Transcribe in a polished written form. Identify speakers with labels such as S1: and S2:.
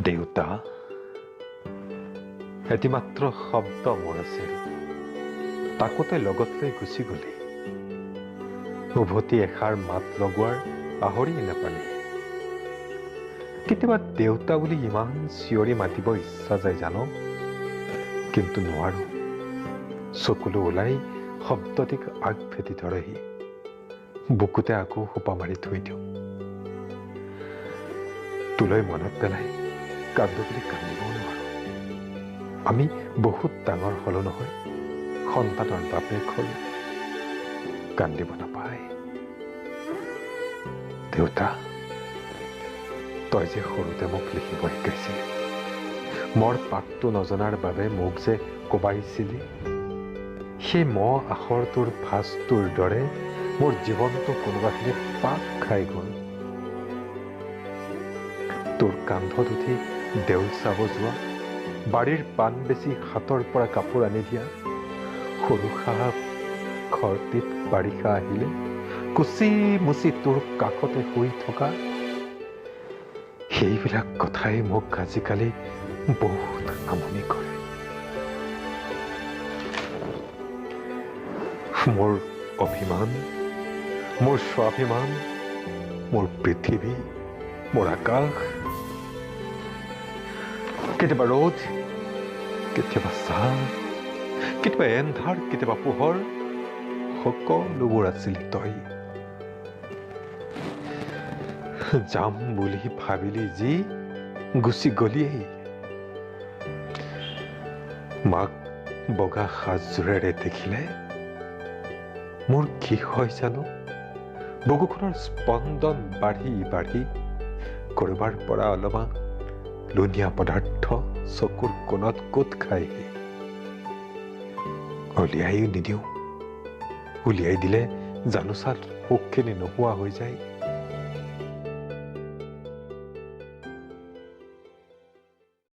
S1: দেউতা, এটি মাত্ৰ শব্দ মোৰ আছিল, তাকো তই লগত লৈ গুচি গলি। উভতি এষাৰ মাত লগোৱাৰ পাহৰি নাপালি। কেতিয়াবা দেউতা বুলি ইমান চিঞৰি মাতিব ইচ্ছা যায় জানো, কিন্তু নোৱাৰো। চকুলো ওলাই শব্দটিক আগভেটি ধৰেহি, বুকুতে আকৌ সোপা মাৰি থৈ দিওঁ। তোলৈ মনত পেলাই কান্দো বুলি কান্দিবও নোৱাৰো। আমি বহুত ডাঙৰ হলো নহয়, সন্তানৰ বাপেক হলো, কান্দিব নাপায়। দেউতা, তই যে সৰুতে মোক লিখিব শিকাইছিলি, মোৰ পাকটো নজনাৰ বাবে মোক যে কোবাইছিলি, সেই আখৰটোৰ ভাঁজটোৰ দৰে মোৰ জীৱনটো কোনোবাখিনিত পাক খাই গ'ল। তোৰ কান্ধত উঠি দেউল চাব যোৱা, বাৰীৰ পাণ বেচি হাতৰ পৰা কাপোৰ আনি দিয়া, সৰু সাপ ঘৰটিত বাৰিষা আহিলে কুচি মুচি তোৰ কাষতে শুই থকা, সেইবিলাক কথাই মোক আজিকালি বহুত আমনি কৰে। মোৰ অভিমান, মোৰ স্বাভিমান, মোৰ পৃথিৱী, মোৰ আকাশ, কেতিয়াবা ৰ'দ, কেতিয়াবা ছাঁ, কেতিয়াবা এন্ধাৰ, কেতিয়াবা পোহৰ, সকলোবোৰ আছিলি তই। যাম বুলি ভাবিলি যি গুচি গলিয়েই। মাক বগা সাজযোৰেৰে দেখিলে মোৰ কি হয় জানো, বুকুখনৰ স্পন্দন বাঢ়ি বাঢ়ি কৰবাৰ পৰা অলপমান লুণীয়া পদাৰ্থ চকুৰ কোণত গোট খায়হি। উলিয়াইও নিদিওঁ, উলিয়াই দিলে জানোচাত সুখখিনি নোহোৱা হৈ যায়।